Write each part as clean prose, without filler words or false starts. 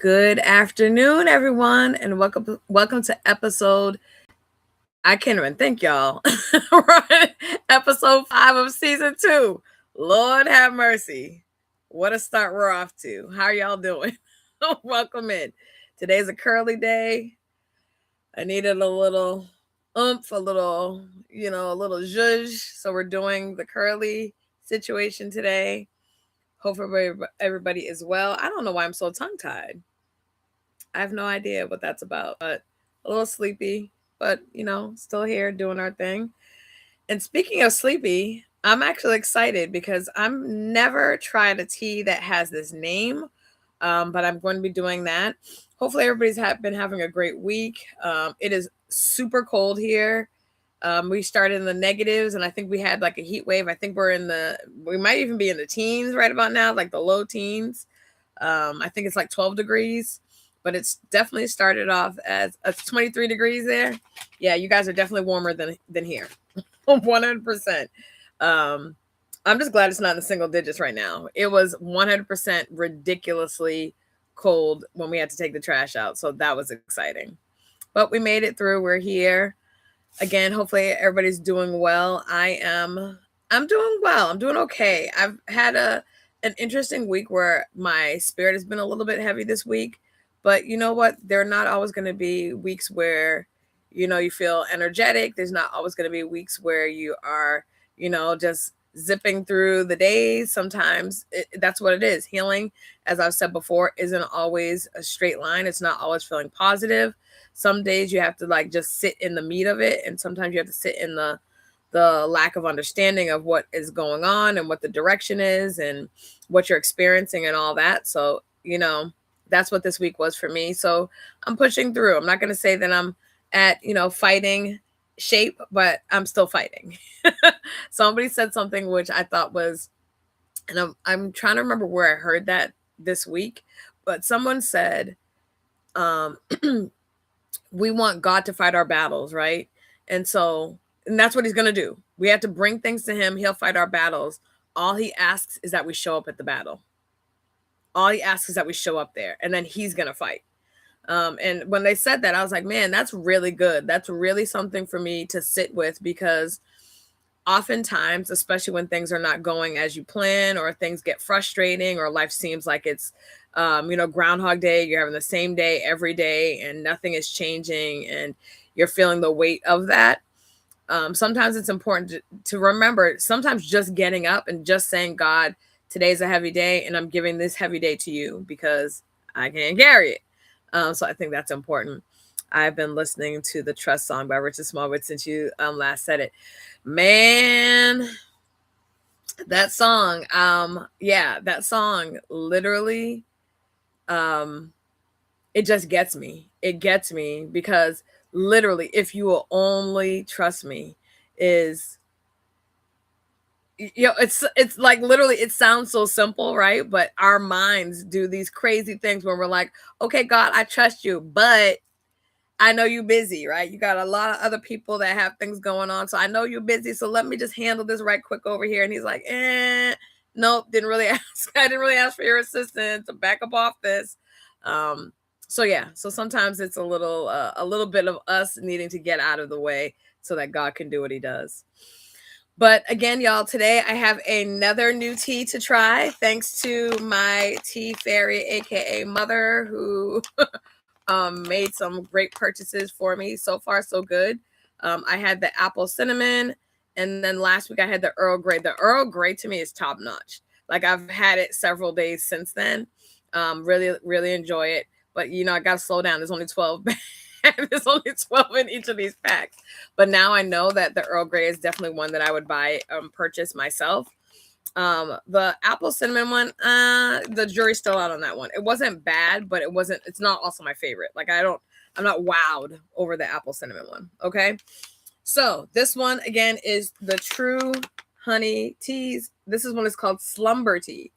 Good afternoon, everyone, and welcome to episode. I can't even think, y'all. Right, episode 5 of season 2. Lord have mercy. What a start we're off to. How are y'all doing? Welcome in. Today's a curly day. I needed a little oomph, a little zhuzh. So we're doing the curly situation today. Hopefully everybody is well. I don't know why I'm so tongue tied. I have no idea what that's about, but a little sleepy, but still here doing our thing. And speaking of sleepy, I'm actually excited because I'm never tried a tea that has this name, but I'm going to be doing that. Hopefully, everybody's been having a great week. It is super cold here. We started in the negatives, and I think we had like a heat wave. I think we might even be in the teens right about now, like the low teens. I think it's like 12 degrees, but it's definitely started off as 23 degrees there. Yeah, you guys are definitely warmer than here. 100%. I'm just glad it's not in the single digits right now. It was 100% ridiculously cold when we had to take the trash out. So that was exciting. But we made it through. We're here. Again, hopefully everybody's doing well. I'm doing well. I'm doing okay. I've had an interesting week where my spirit has been a little bit heavy this week. But you know what? There are not always going to be weeks where, you feel energetic. There's not always going to be weeks where you are, just zipping through the days. Sometimes that's what it is. Healing, as I've said before, isn't always a straight line. It's not always feeling positive. Some days you have to like just sit in the meat of it. And sometimes you have to sit in the lack of understanding of what is going on and what the direction is and what you're experiencing and all that. So, that's what this week was for me. So I'm pushing through. I'm not going to say that I'm at, fighting shape, but I'm still fighting. Somebody said something which I thought was, and I'm trying to remember where I heard that this week, but someone said, we want God to fight our battles, right? And that's what he's going to do. We have to bring things to him. He'll fight our battles. All he asks is that we show up at the battle. All he asks is that we show up there, and then he's going to fight. And when they said that, I was like, man, that's really good. That's really something for me to sit with, because oftentimes, especially when things are not going as you plan, or things get frustrating, or life seems like it's, Groundhog Day, you're having the same day every day and nothing is changing and you're feeling the weight of that. Sometimes it's important to remember, sometimes just getting up and just saying, God, today's a heavy day and I'm giving this heavy day to you because I can't carry it. So I think that's important. I've been listening to the Trust song by Richard Smallwood since you last said it. Man, that song, that song literally, it just gets me. It gets me because literally, if you will only trust me, it's like literally, it sounds so simple, right? But our minds do these crazy things when we're like, okay, God, I trust you, but I know you're busy, right? You got a lot of other people that have things going on. So I know you're busy. So let me just handle this right quick over here. And he's like, nope, didn't really ask. I didn't really ask for your assistance to back up off this. So sometimes it's a little bit of us needing to get out of the way so that God can do what he does. But again, y'all, today I have another new tea to try, thanks to my tea fairy, aka mother, who made some great purchases for me. So far, so good. I had the apple cinnamon, and then last week I had the Earl Grey. The Earl Grey to me is top notch. Like, I've had it several days since then. Really, really enjoy it. But I gotta slow down. There's only 12 There's only 12 in each of these packs. But now I know that the Earl Grey is definitely one that I would purchase myself. The apple cinnamon one, the jury's still out on that one. It wasn't bad, but it's not also my favorite. Like, I'm not wowed over the apple cinnamon one. Okay. So this one again is the True Honey Teas. This is one is called Slumber Tea.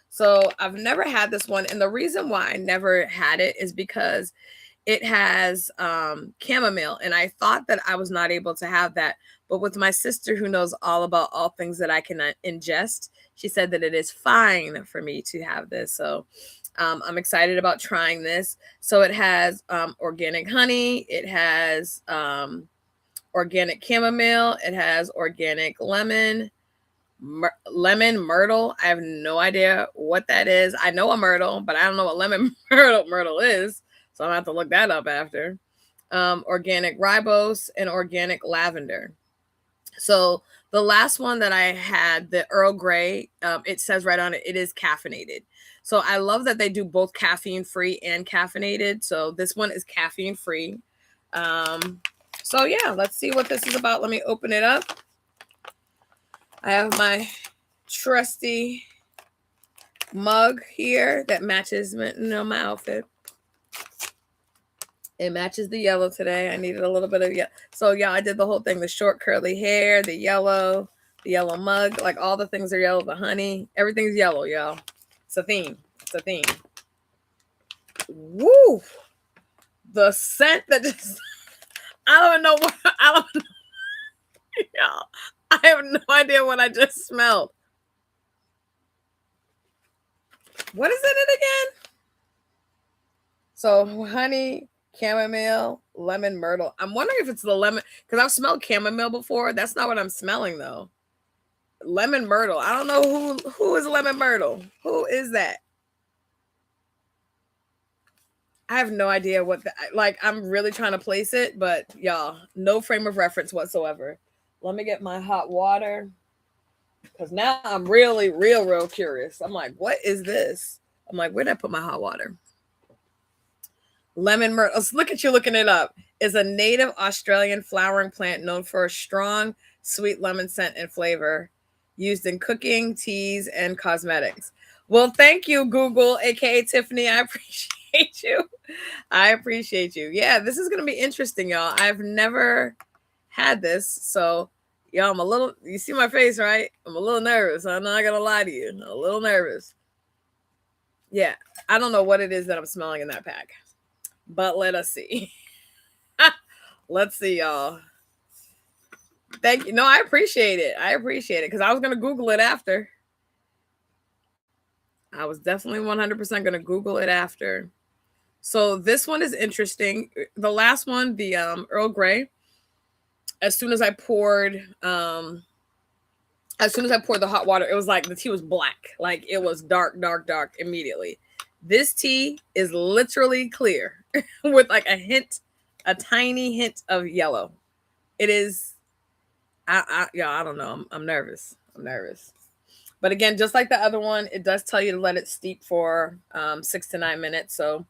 So I've never had this one. And the reason why I never had it is because it has chamomile, and I thought that I was not able to have that. But with my sister, who knows all about all things that I can ingest, she said that it is fine for me to have this. So I'm excited about trying this. So it has organic honey. It has organic chamomile. It has organic lemon. Lemon myrtle. I have no idea what that is. I know a myrtle, but I don't know what lemon myrtle is. So I'm gonna have to look that up after. Organic ribose and organic lavender. So the last one that I had, the Earl Grey, it says right on it, it is caffeinated. So I love that they do both caffeine free and caffeinated. So this one is caffeine free. So yeah, let's see what this is about. Let me open it up. I have my trusty mug here that matches my outfit. It matches the yellow today. I needed a little bit of yellow. So yeah, I did the whole thing. The short curly hair, the yellow mug, like all the things are yellow, the honey, everything's yellow, y'all. It's a theme. It's a theme. Woo! The scent that just I don't even know what I don't know. Y'all, I have no idea what I just smelled. What is it again? So honey, chamomile, lemon, myrtle. I'm wondering if it's the lemon because I've smelled chamomile before. That's not what I'm smelling though. Lemon myrtle. I don't know who is lemon myrtle. Who is that? I have no idea what like I'm really trying to place it, but y'all, no frame of reference whatsoever. Let me get my hot water because now I'm really real curious. I'm like, what is this? I'm like, where did I put my hot water? Lemon myrtle. Look at you looking it up. Is a native Australian flowering plant known for a strong, sweet lemon scent and flavor, used in cooking, teas, and cosmetics. Well, thank you, Google, aka Tiffany. I appreciate you. I appreciate you. Yeah, this is gonna be interesting, y'all. I've never had this, so y'all, I'm a little. You see my face, right? I'm a little nervous. I'm not gonna lie to you. I'm a little nervous. Yeah, I don't know what it is that I'm smelling in that pack. But let us see. Let's see, y'all. Thank you. No, I appreciate it. I appreciate it because I was going to Google it after. I was definitely 100% going to Google it after. So this one is interesting. The last one, the Earl Grey, as soon as I poured the hot water, it was like the tea was black. Like it was dark immediately. This tea is literally clear with like a tiny hint of yellow. It is, I don't know. I'm nervous. But again, just like the other one, it does tell you to let it steep for 6 to 9 minutes. So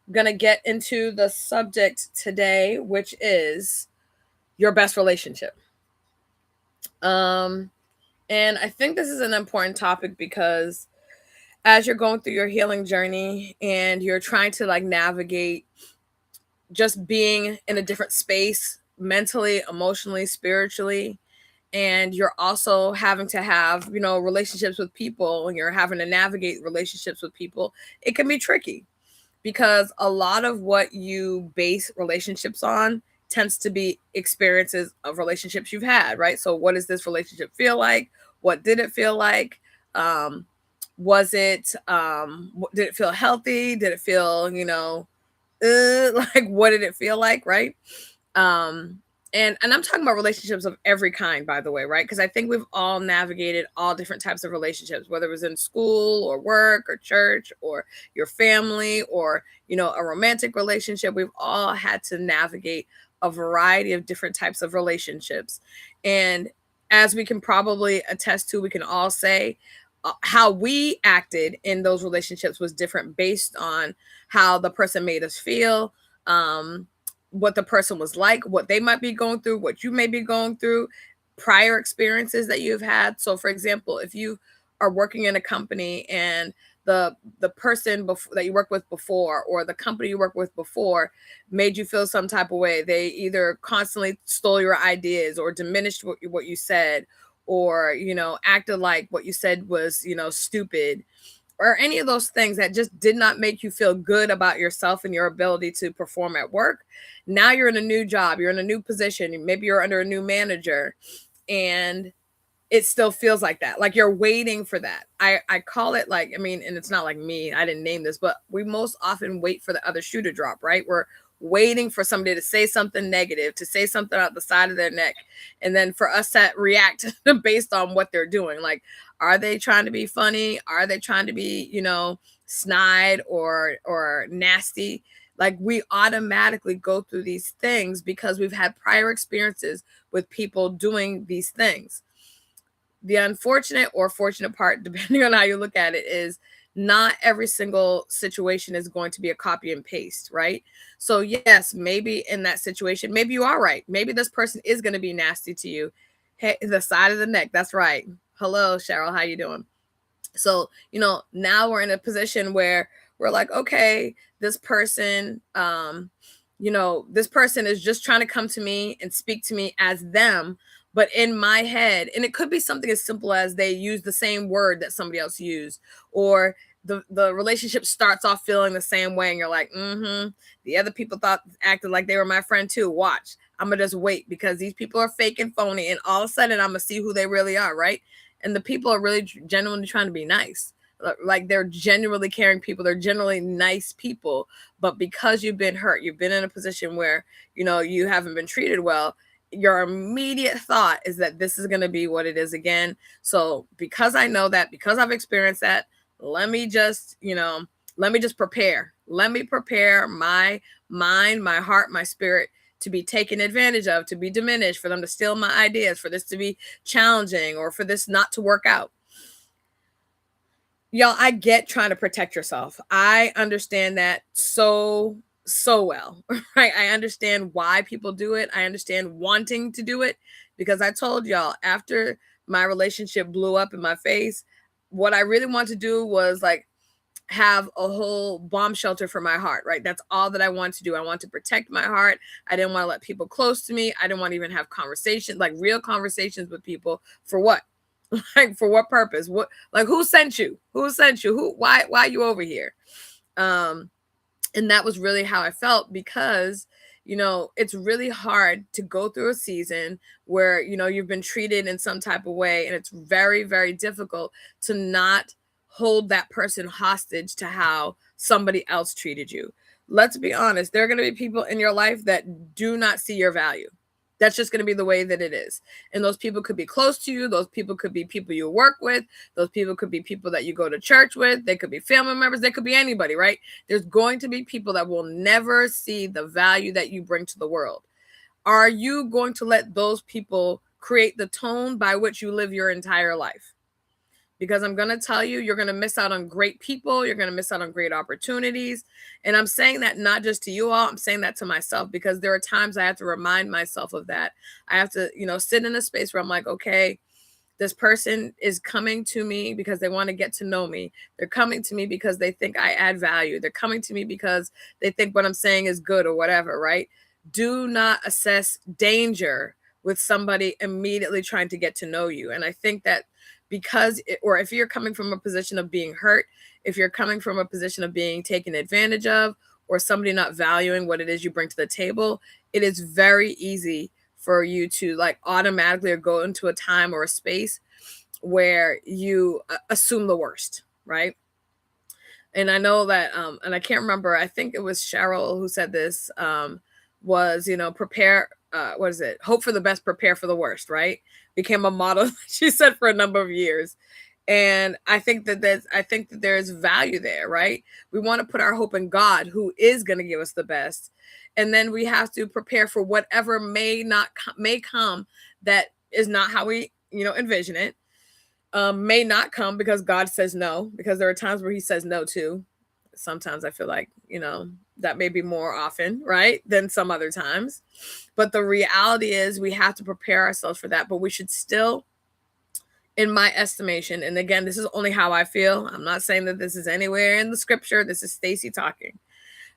I'm going to get into the subject today, which is your best relationship. And I think this is an important topic because as you're going through your healing journey and you're trying to like navigate just being in a different space mentally, emotionally, spiritually, and you're also having to have, relationships with people and you're having to navigate relationships with people, it can be tricky because a lot of what you base relationships on tends to be experiences of relationships you've had, right? So what does this relationship feel like? What did it feel like? Was it did it feel healthy? Did it feel like what did it feel like, right? And I'm talking about relationships of every kind, by the way, right? Because I think we've all navigated all different types of relationships, whether it was in school or work or church or your family or a romantic relationship. We've all had to navigate a variety of different types of relationships, and as we can probably attest to, we can all say how we acted in those relationships was different based on how the person made us feel, what the person was like, what they might be going through, what you may be going through, prior experiences that you've had. So for example, if you are working in a company and the person that you worked with before or the company you worked with before made you feel some type of way, they either constantly stole your ideas or diminished what you said, or acted like what you said was stupid, or any of those things that just did not make you feel good about yourself and your ability to perform at work. Now you're in a new job, you're in a new position, maybe you're under a new manager, and it still feels like that. Like you're waiting for that. I call it like, I mean, and it's not like me, I didn't name this, but we most often wait for the other shoe to drop, right? We're waiting for somebody to say something negative, to say something out the side of their neck, and then for us to react based on what they're doing. Like, are they trying to be funny? Are they trying to be, snide or nasty? Like we automatically go through these things because we've had prior experiences with people doing these things. The unfortunate or fortunate part, depending on how you look at it, is not every single situation is going to be a copy and paste, right? So yes, maybe in that situation, maybe you are right. Maybe this person is going to be nasty to you. Hey, the side of the neck. That's right. Hello, Cheryl. How you doing? So, now we're in a position where we're like, okay, this person, this person is just trying to come to me and speak to me as them, but in my head, and it could be something as simple as they use the same word that somebody else used, or the relationship starts off feeling the same way, and you're like, the other people acted like they were my friend too. Watch, I'm gonna just wait because these people are fake and phony, and all of a sudden I'm gonna see who they really are, right? And the people are really genuinely trying to be nice. Like they're genuinely caring people. They're generally nice people. But because you've been hurt, you've been in a position where, you haven't been treated well, your immediate thought is that this is going to be what it is again. So because I know that, because I've experienced that, let me just prepare. Let me prepare my mind, my heart, my spirit to be taken advantage of, to be diminished, for them to steal my ideas, for this to be challenging, or for this not to work out. Y'all, I get trying to protect yourself. I understand that so well, right? I understand why people do it. I understand wanting to do it, because I told y'all, after my relationship blew up in my face, what I really wanted to do was like have a whole bomb shelter for my heart, right? That's all that I want to do. I want to protect my heart. I didn't want to let people close to me. I didn't want to even have conversations, like real conversations with people. For what? Like for what purpose? What, like, who sent you? Who sent you? Why are you over here? And that was really how I felt, because it's really hard to go through a season where you've been treated in some type of way, and it's very, very difficult to not hold that person hostage to how somebody else treated you. Let's be honest, there are going to be people in your life that do not see your value. That's just going to be the way that it is. And those people could be close to you. Those people could be people you work with. Those people could be people that you go to church with. They could be family members. They could be anybody, right? There's going to be people that will never see the value that you bring to the world. Are you going to let those people create the tone by which you live your entire life? Because I'm going to tell you, you're going to miss out on great people. You're going to miss out on great opportunities. And I'm saying that not just to you all, I'm saying that to myself, because there are times I have to remind myself of that. I have to, sit in a space where I'm like, okay, this person is coming to me because they want to get to know me. They're coming to me because they think I add value. They're coming to me because they think what I'm saying is good or whatever, right? Do not assess danger with somebody immediately trying to get to know you. And I think that or if you're coming from a position of being hurt, if you're coming from a position of being taken advantage of, or somebody not valuing what it is you bring to the table, it is very easy for you to like automatically go into a time or a space where you assume the worst, right? And I know that, and I can't remember, I think it was Cheryl who said this, was, prepare, what is it? Hope for the best, prepare for the worst, right? Became a motto she said for a number of years. And I think that there's value there, right? We want to put our hope in God, who is going to give us the best. And then we have to prepare for whatever may come that is not how we, envision it. May not come because God says no, because there are times where he says no too. Sometimes I feel like, that may be more often, right, than some other times. But the reality is we have to prepare ourselves for that. But we should still, in my estimation, and again, this is only how I feel. I'm not saying that this is anywhere in the scripture. This is Stacy talking.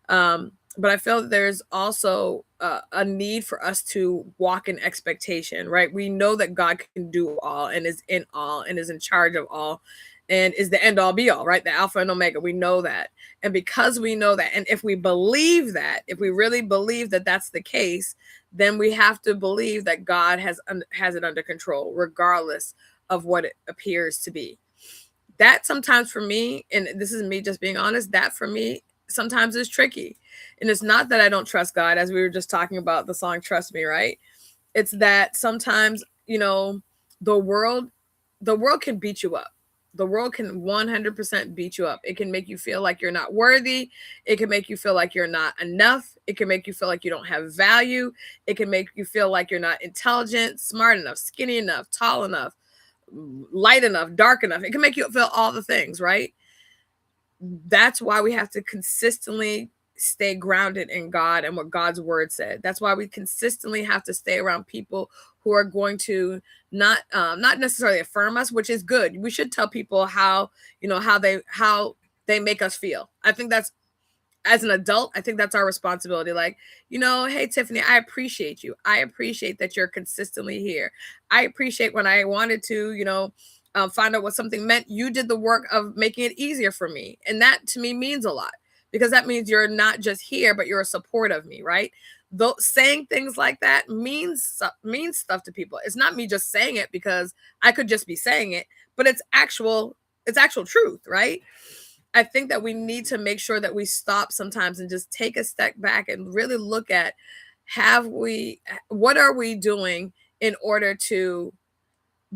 But I feel that there's also a need for us to walk in expectation, right? We know that God can do all and is in all and is in charge of all and is the end all be all, right? The Alpha and Omega. We know that. And because we know that, and if we believe that, if we really believe that that's the case, then we have to believe that God has it under control, regardless of what it appears to be. That sometimes for me, and this is me just being honest, that for me sometimes is tricky. And it's not that I don't trust God, as we were just talking about the song Trust Me, right? It's that sometimes, the world the world can beat you up. The world can 100% beat you up. It can make you feel like you're not worthy. It can make you feel like you're not enough. It can make you feel like you don't have value. It can make you feel like you're not intelligent, smart enough, skinny enough, tall enough, light enough, dark enough. It can make you feel all the things, right? That's why we have to consistently stay grounded in God and what God's word said. That's why we consistently have to stay around people who are going to not necessarily affirm us, which is good. We should tell people how they make us feel. I think that's, as an adult, I think that's our responsibility. Like, hey, Tiffany, I appreciate you. I appreciate that you're consistently here. I appreciate when I wanted to, find out what something meant. You did the work of making it easier for me. And that to me means a lot, because that means you're not just here, but you're a support of me, right? Though saying things like that means stuff to people. It's not me just saying it because I could just be saying it, but it's actual truth, right? I think that we need to make sure that we stop sometimes and just take a step back and really look at, what are we doing in order to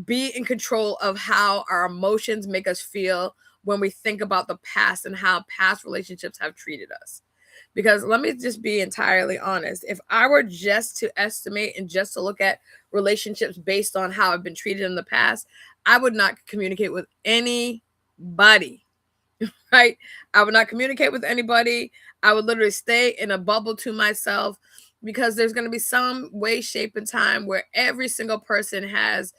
be in control of how our emotions make us feel when we think about the past and how past relationships have treated us. Because let me just be entirely honest. If I were just to estimate and just to look at relationships based on how I've been treated in the past, I would not communicate with anybody. Right? I would not communicate with anybody. I would literally stay in a bubble to myself, because there's going to be some way, shape, and time where every single person has,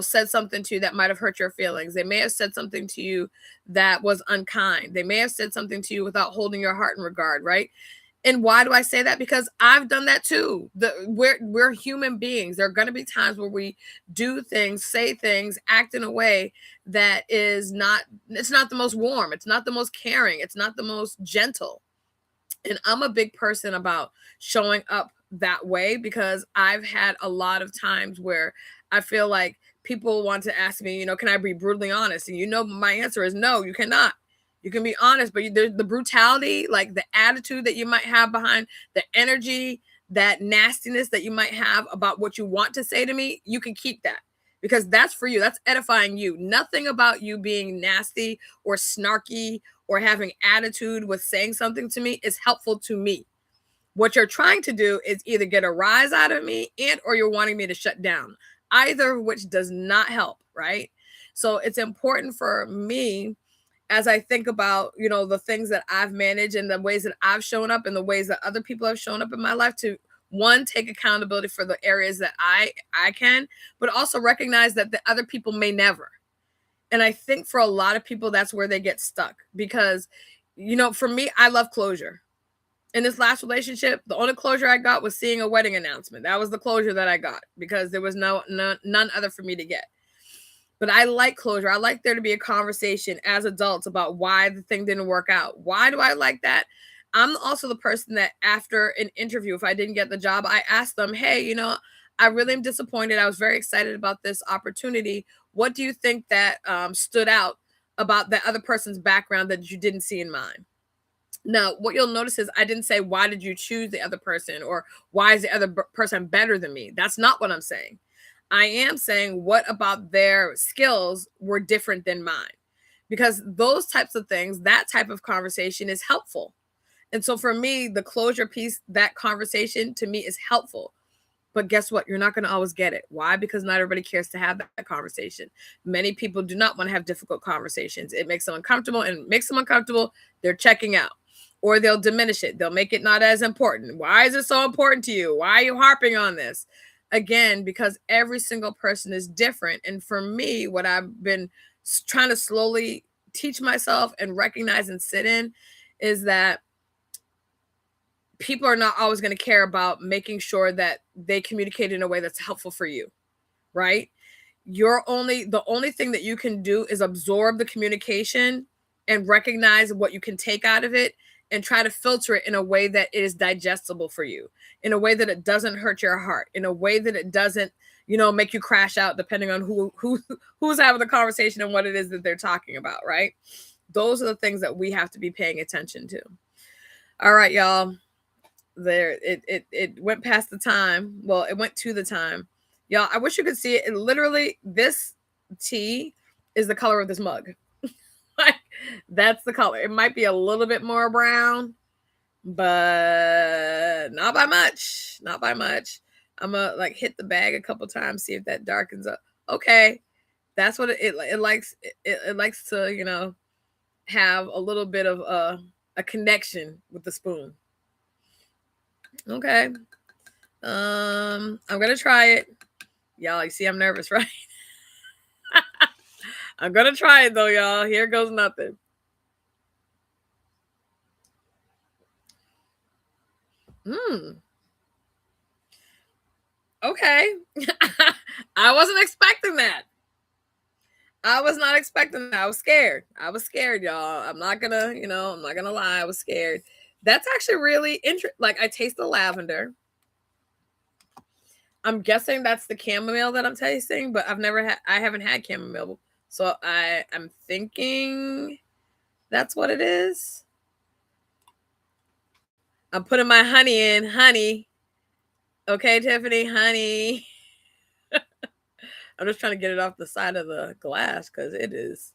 said something to you that might have hurt your feelings. They may have said something to you that was unkind. They may have said something to you without holding your heart in regard, right? And why do I say that? Because I've done that too. We're human beings. There are going to be times where we do things, say things, act in a way that it's not the most warm. It's not the most caring. It's not the most gentle. And I'm a big person about showing up that way, because I've had a lot of times where I feel like people want to ask me, can I be brutally honest? And my answer is no, you cannot. You can be honest, but the brutality, like the attitude that you might have behind the energy, that nastiness that you might have about what you want to say to me, you can keep that, because that's for you. That's edifying you. Nothing about you being nasty or snarky or having attitude with saying something to me is helpful to me. What you're trying to do is either get a rise out of me or you're wanting me to shut down, either of which does not help, right? So it's important for me, as I think about, the things that I've managed and the ways that I've shown up and the ways that other people have shown up in my life, to one, take accountability for the areas that I can, but also recognize that the other people may never. And I think for a lot of people, that's where they get stuck, because, for me, I love closure. In this last relationship, the only closure I got was seeing a wedding announcement. That was the closure that I got, because there was none other for me to get. But I like closure. I like there to be a conversation as adults about why the thing didn't work out. Why do I like that? I'm also the person that after an interview, if I didn't get the job, I asked them, hey, I really am disappointed. I was very excited about this opportunity. What do you think that stood out about the other person's background that you didn't see in mine? Now, what you'll notice is I didn't say, why did you choose the other person, or why is the other person better than me? That's not what I'm saying. I am saying, what about their skills were different than mine? Because those types of things, that type of conversation is helpful. And so for me, the closure piece, that conversation to me is helpful. But guess what? You're not going to always get it. Why? Because not everybody cares to have that conversation. Many people do not want to have difficult conversations. It makes them uncomfortable, and makes them uncomfortable, they're checking out. Or they'll diminish it. They'll make it not as important. Why is it so important to you? Why are you harping on this? Again, because every single person is different. And for me, what I've been trying to slowly teach myself and recognize and sit in is that people are not always going to care about making sure that they communicate in a way that's helpful for you, right? The only thing that you can do is absorb the communication and recognize what you can take out of it, and try to filter it in a way that it is digestible for you, in a way that it doesn't hurt your heart, in a way that it doesn't, make you crash out depending on who's having the conversation and what it is that they're talking about, right? Those are the things that we have to be paying attention to. All right, y'all. It went past the time. Well, it went to the time. Y'all, I wish you could see it. And literally, this tea is the color of this mug. Like, that's the color. It might be a little bit more brown, but not by much. Not by much. I'm gonna like hit the bag a couple times, see if that darkens up. Okay, that's what it likes. It likes to have a little bit of a connection with the spoon. Okay. I'm gonna try it. Y'all, you see I'm nervous, right? I'm gonna try it though, y'all. Here goes nothing. Okay. I wasn't expecting that. I was not expecting that. I was scared. I was scared, y'all. I'm not gonna lie. I was scared. That's actually really interesting. Like, I taste the lavender. I'm guessing that's the chamomile that I'm tasting, but I haven't had chamomile. So I'm thinking that's what it is. I'm putting my honey in. Honey. Okay, Tiffany, honey. I'm just trying to get it off the side of the glass because it is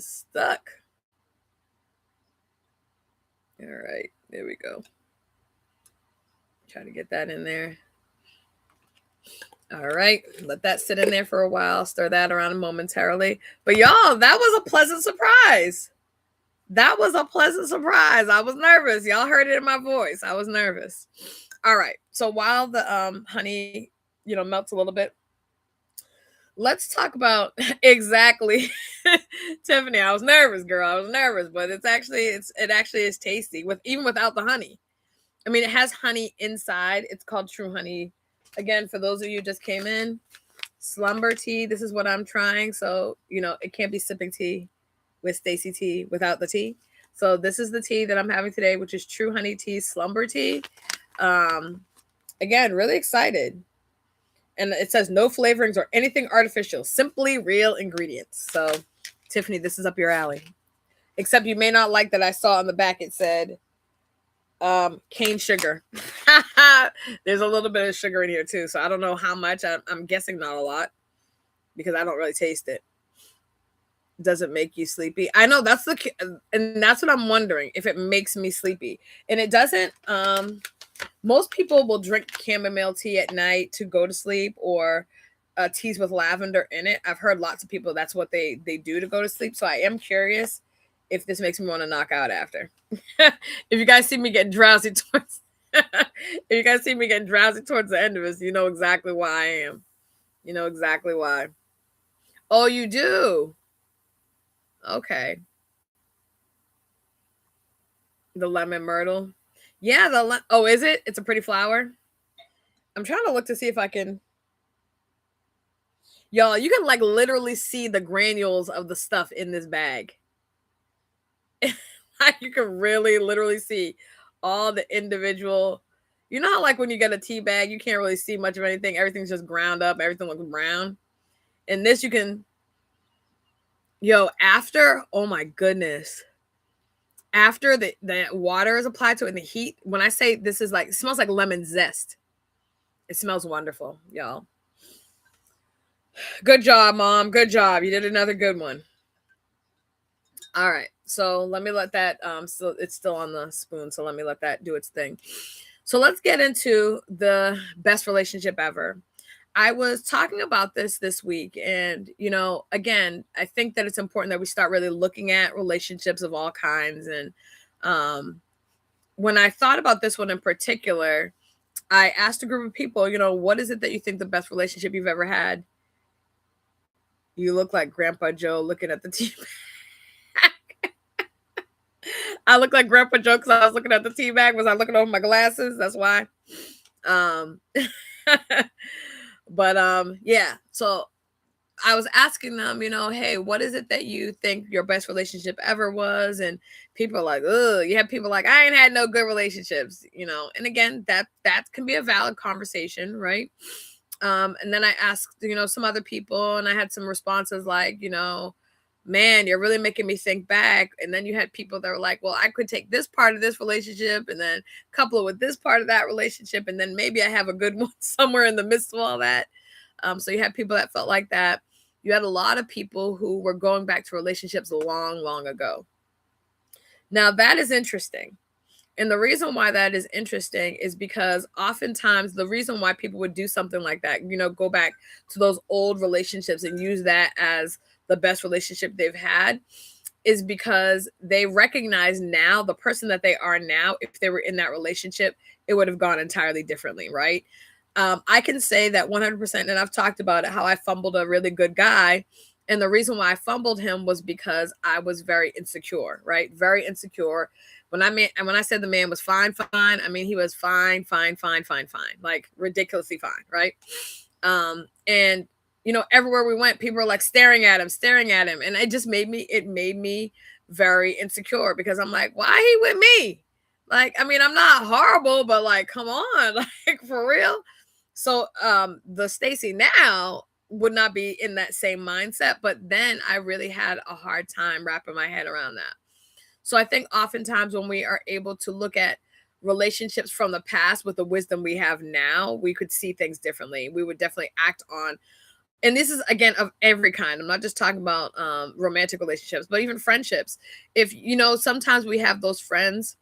stuck. All right, there we go. Try to get that in there. All right, let that sit in there for a while. Stir that around momentarily. But y'all, that was a pleasant surprise. That was a pleasant surprise. I was nervous. Y'all heard it in my voice. I was nervous. All right, so while the honey, melts a little bit, let's talk about exactly. Tiffany, I was nervous, girl. I was nervous, but it actually is tasty even without the honey. I mean, it has honey inside. It's called True Honey. Again, for those of you who just came in, slumber tea. This is what I'm trying. So, it can't be sipping tea with Stacy tea without the tea. So this is the tea that I'm having today, which is True Honey Tea Slumber Tea. Again, really excited. And it says no flavorings or anything artificial, simply real ingredients. So, Tiffany, this is up your alley. Except you may not like that I saw on the back it said cane sugar. There's a little bit of sugar in here too, so I don't know how much. I'm guessing not a lot because I don't really taste it. Does it make you sleepy? I know that's what I'm wondering, if it makes me sleepy. And it doesn't. Most people will drink chamomile tea at night to go to sleep, or teas with lavender in it. I've heard lots of people that's what they do to go to sleep. So I am curious if this makes me want to knock out after. If you guys see me getting drowsy towards the end of this, you know exactly why I am. You know exactly why. Oh, you do? Okay. The lemon myrtle. Yeah, oh, is it? It's a pretty flower. I'm trying to look to see if I can. Y'all, you can like literally see the granules of the stuff in this bag. You can really literally see all the individual. You know how like when you get a tea bag, you can't really see much of anything. Everything's just ground up. Everything looks brown. And this you can. After, oh my goodness. After the water is applied to it and the heat, when I say this is like, it smells like lemon zest. It smells wonderful, y'all. Good job, Mom. Good job. You did another good one. All right. So let me let that, so it's still on the spoon. So let me let that do its thing. So let's get into the best relationship ever. I was talking about this week, and, again, I think that it's important that we start really looking at relationships of all kinds. And when I thought about this one in particular, I asked a group of people, what is it that you think the best relationship you've ever had? You look like Grandpa Joe looking at the tea bag. I look like Grandpa Joe because I was looking at the tea bag. Was I looking over my glasses? That's why. But yeah, so I was asking them, hey, what is it that you think your best relationship ever was? And people are like, ugh, you have people like, I ain't had no good relationships, and again, that can be a valid conversation, right? And then I asked, some other people, and I had some responses like, man, you're really making me think back. And then you had people that were like, well, I could take this part of this relationship and then couple it with this part of that relationship. And then maybe I have a good one somewhere in the midst of all that. So you had people that felt like that. You had a lot of people who were going back to relationships long, long ago. Now that is interesting. And the reason why that is interesting is because oftentimes the reason why people would do something like that, go back to those old relationships and use that as the best relationship they've had, is because they recognize now the person that they are now, if they were in that relationship, it would have gone entirely differently, right? I can say that 100%, and I've talked about it, how I fumbled a really good guy. And the reason why I fumbled him was because I was very insecure, right? Very insecure. When I said the man was fine, I mean, he was fine, like ridiculously fine, right? And everywhere we went, people were like staring at him, and it made me very insecure, because I'm like, why he with me? Like, I mean, I'm not horrible, but like, come on, like, for real. So the Stacy now would not be in that same mindset, but then I really had a hard time wrapping my head around that. So I think oftentimes when we are able to look at relationships from the past with the wisdom we have now, we could see things differently. We would definitely act on, and this is again of every kind. I'm not just talking about romantic relationships, but even friendships. If sometimes we have those friends,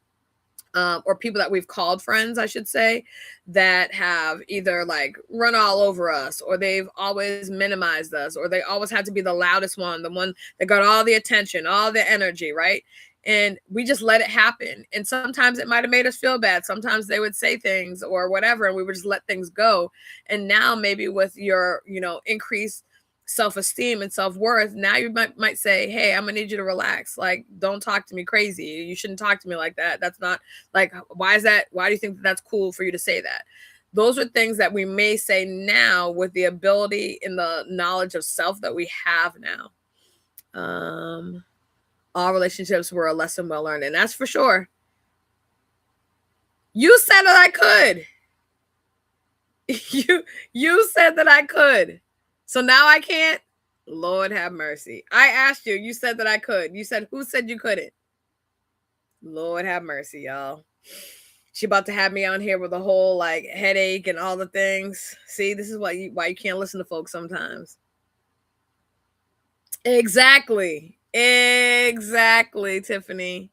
or people that we've called friends, I should say, that have either like run all over us, or they've always minimized us, or they always had to be the loudest one, the one that got all the attention, all the energy, right? And we just let it happen. And sometimes it might have made us feel bad. Sometimes they would say things or whatever, and we would just let things go. And now maybe with your, increased self-esteem and self-worth, now you might say, hey, I'm gonna need you to relax. Like, don't talk to me crazy. You shouldn't talk to me like that. That's not like, why do you think that's cool for you to say that? Those are things that we may say now with the ability and the knowledge of self that we have now. All relationships were a lesson well learned, and that's for sure. You said that I could. You said that I could. So now I can't? Lord have mercy. I asked you. You said that I could. You said, who said you couldn't? Lord have mercy, y'all. She about to have me on here with a whole like headache and all the things. See, this is why you can't listen to folks sometimes. Exactly, Tiffany.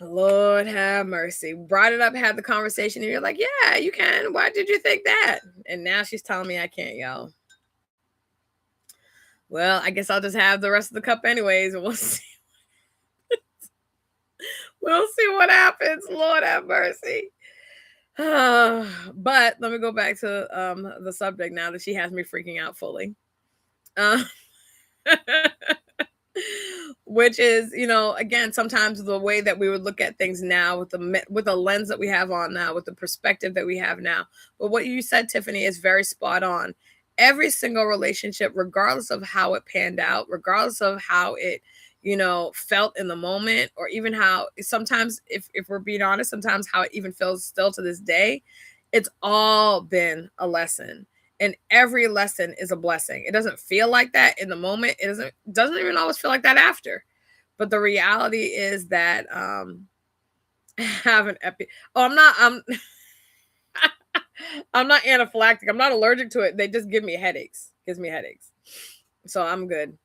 Lord have mercy. Brought it up, had the conversation, and you're like, yeah, you can. Why did you think that? And now she's telling me I can't, y'all. Well, I guess I'll just have the rest of the cup anyways, and we'll see. We'll see what happens. Lord have mercy. But let me go back to the subject now that she has me freaking out fully. Which is, again, sometimes the way that we would look at things now with the lens that we have on now, with the perspective that we have now. But what you said, Tiffany, is very spot on. Every single relationship, regardless of how it panned out, regardless of how it, felt in the moment, or even how sometimes, if we're being honest, sometimes how it even feels still to this day, it's all been a lesson. And every lesson is a blessing. It doesn't feel like that in the moment. It doesn't even always feel like that after. But the reality is that have an I'm not anaphylactic. I'm not allergic to it. They just give me headaches. Gives me headaches. So I'm good.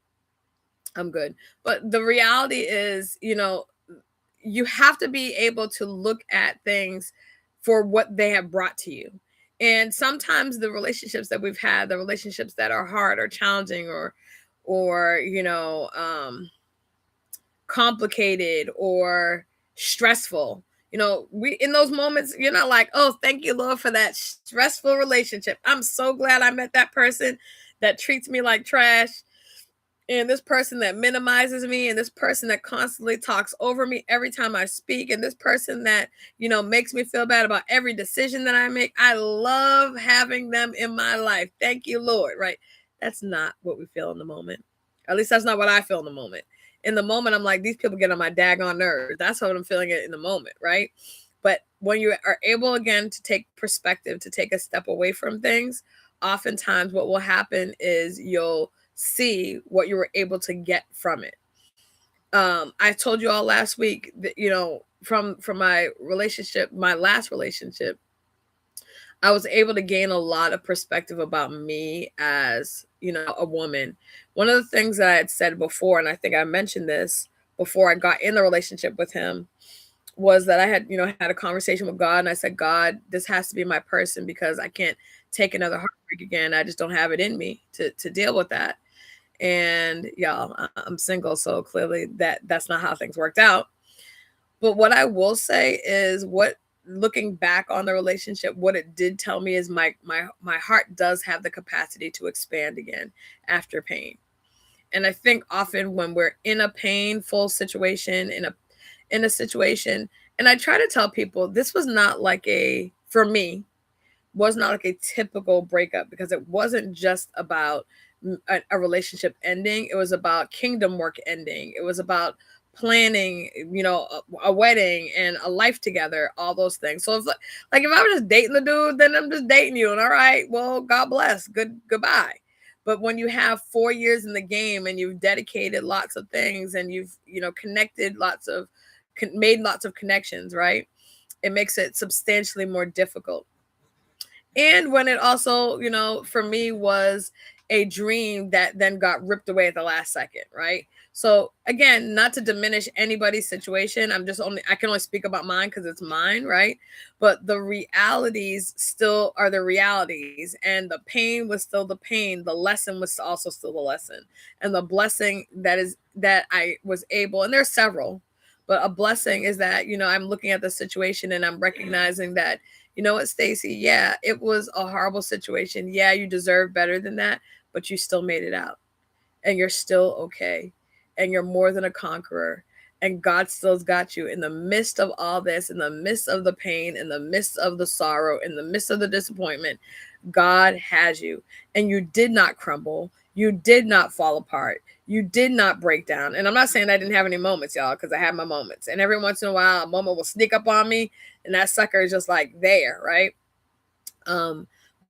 But the reality is, you have to be able to look at things for what they have brought to you. And sometimes the relationships that we've had, the relationships that are hard or challenging or complicated or stressful, we, in those moments, you're not like, oh, thank you, Lord, for that stressful relationship. I'm so glad I met that person that treats me like trash, and this person that minimizes me, and this person that constantly talks over me every time I speak, and this person that, makes me feel bad about every decision that I make. I love having them in my life. Thank you, Lord, right? That's not what we feel in the moment. At least that's not what I feel in the moment. In the moment, I'm like, these people get on my daggone nerves. That's what I'm feeling in the moment, right? But when you are able, again, to take perspective, to take a step away from things, oftentimes what will happen is you'll see what you were able to get from it. I told you all last week that, from my relationship, my last relationship, I was able to gain a lot of perspective about me as, a woman. One of the things that I had said before, and I think I mentioned this before I got in the relationship with him, was that I had, had a conversation with God, and I said, God, this has to be my person because I can't take another heartbreak again. I just don't have it in me to deal with that. And y'all, I'm single, so clearly that's not how things worked out. But what I will say is, what looking back on the relationship, what it did tell me is my heart does have the capacity to expand again after pain. And I think often when we're in a painful situation, in a situation, and I try to tell people this was not like for me, was not like a typical breakup, because it wasn't just about a relationship ending. It was about kingdom work ending. It was about planning, a wedding and a life together, all those things. So if if I was just dating the dude, then I'm just dating you, and all right, well, God bless, goodbye. But when you have 4 years in the game and you've dedicated lots of things and you've connected made lots of connections, right, it makes it substantially more difficult. And when it also, for me, was a dream that then got ripped away at the last second, right? So again, not to diminish anybody's situation, I can only speak about mine because it's mine, right? But the realities still are the realities, and the pain was still the pain. The lesson was also still the lesson, and the blessing that I was able, and there's several, but a blessing is that, I'm looking at the situation and I'm recognizing that, you know what, Stacy? Yeah, it was a horrible situation. Yeah, you deserve better than that, but you still made it out, and you're still okay, and you're more than a conqueror, and God still's got you in the midst of all this, in the midst of the pain, in the midst of the sorrow, in the midst of the disappointment. God has you, and you did not crumble. You did not fall apart. You did not break down. And I'm not saying I didn't have any moments, y'all, because I had my moments. And every once in a while, a moment will sneak up on me, and that sucker is just like there, right?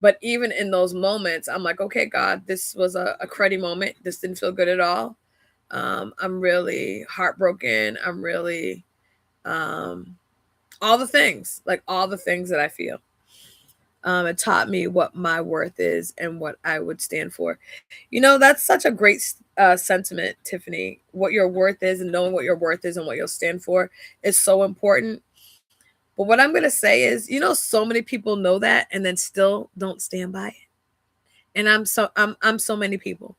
But even in those moments, I'm like, okay, God, this was a cruddy moment. This didn't feel good at all. I'm really heartbroken. I'm really all the things that I feel. It taught me what my worth is and what I would stand for. That's such a great sentiment, Tiffany. What your worth is, and knowing what your worth is and what you'll stand for is so important. But what I'm going to say is, so many people know that and then still don't stand by it. And I'm so many people,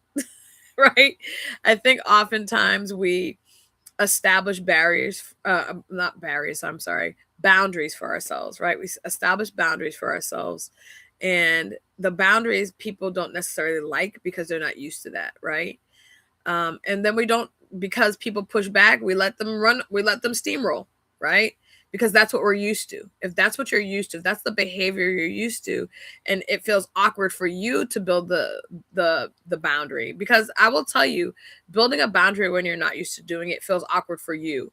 right? I think oftentimes we establish not barriers, I'm sorry, boundaries for ourselves, right? We establish boundaries for ourselves, and the boundaries people don't necessarily like because they're not used to that, right? And then because people push back, we let them steamroll, right? Because that's what we're used to. If that's what you're used to, if that's the behavior you're used to, and it feels awkward for you to build the boundary, because I will tell you, building a boundary when you're not used to doing it feels awkward for you.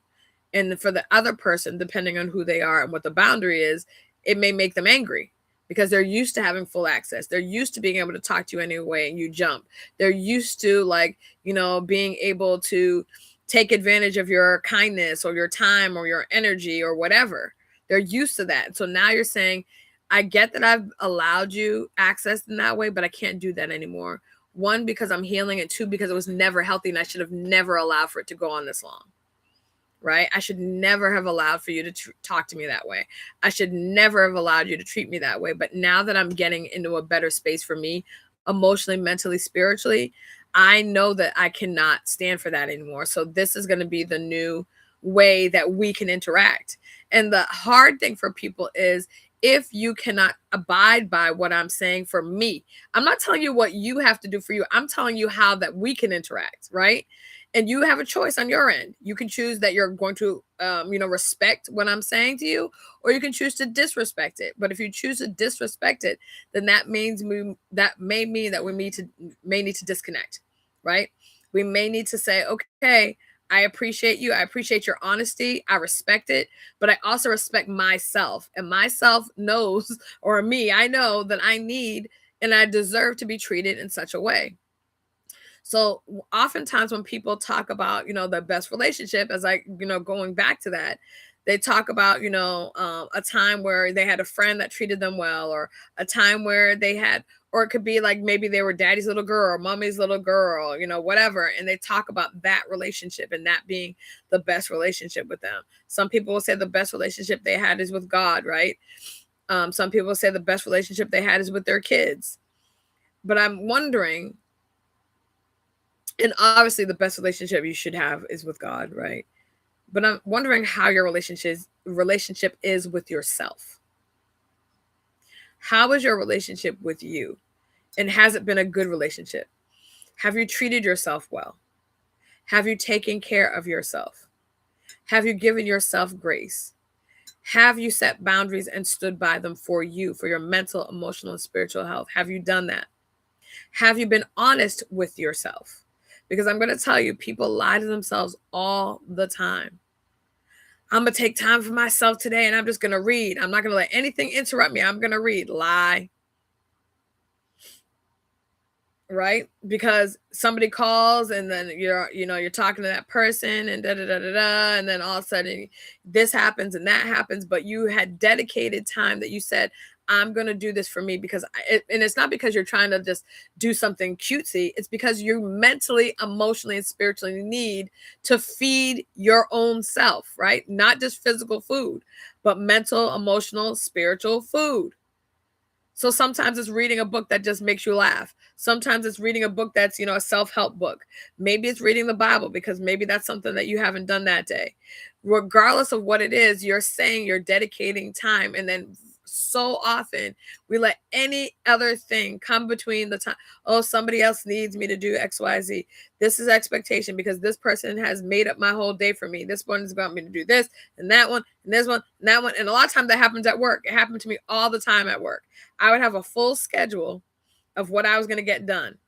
And for the other person, depending on who they are and what the boundary is, it may make them angry because they're used to having full access. They're used to being able to talk to you anyway and you jump. They're used to being able to take advantage of your kindness or your time or your energy or whatever. They're used to that. So now you're saying, I get that I've allowed you access in that way, but I can't do that anymore. One, because I'm healing, and two, because it was never healthy and I should have never allowed for it to go on this long. Right? I should never have allowed for you to talk to me that way. I should never have allowed you to treat me that way. But now that I'm getting into a better space for me, emotionally, mentally, spiritually, I know that I cannot stand for that anymore. So this is going to be the new way that we can interact. And the hard thing for people is, if you cannot abide by what I'm saying for me, I'm not telling you what you have to do for you. I'm telling you how that we can interact, right? And you have a choice on your end. You can choose that you're going to, respect what I'm saying to you, or you can choose to disrespect it. But if you choose to disrespect it, then that may mean that we may need to disconnect, right? We may need to say, okay, I appreciate you. I appreciate your honesty. I respect it, but I also respect myself, and myself knows, or me, I know that I need and I deserve to be treated in such a way. So oftentimes when people talk about, the best relationship, as going back to that, they talk about, a time where they had a friend that treated them well, or a time where they had, or it could be like maybe they were daddy's little girl or mommy's little girl, whatever. And they talk about that relationship and that being the best relationship with them. Some people will say the best relationship they had is with God, right? Some people say the best relationship they had is with their kids. But I'm wondering, and obviously the best relationship you should have is with God, right? But I'm wondering how your relationship is with yourself. How is your relationship with you? And has it been a good relationship? Have you treated yourself well? Have you taken care of yourself? Have you given yourself grace? Have you set boundaries and stood by them for you, for your mental, emotional, and spiritual health? Have you done that? Have you been honest with yourself? Because I'm going to tell you, people lie to themselves all the time. I'm going to take time for myself today and I'm just going to read. I'm not going to let anything interrupt me. I'm going to read. Lie. Right? Because somebody calls and then you're talking to that person and and then all of a sudden this happens and that happens, but you had dedicated time that you said, I'm going to do this for me, because and it's not because you're trying to just do something cutesy. It's because you mentally, emotionally, and spiritually need to feed your own self, right? Not just physical food, but mental, emotional, spiritual food. So sometimes it's reading a book that just makes you laugh. Sometimes it's reading a book that's, a self-help book. Maybe it's reading the Bible, because maybe that's something that you haven't done that day. Regardless of what it is, you're saying you're dedicating time, and then so often we let any other thing come between the time. Oh, somebody else needs me to do XYZ. This is expectation because this person has made up my whole day for me. This one's got me to do this and that one and this one and that one. And a lot of times that happens at work. It happened to me all the time at work. I would have a full schedule of what I was going to get done.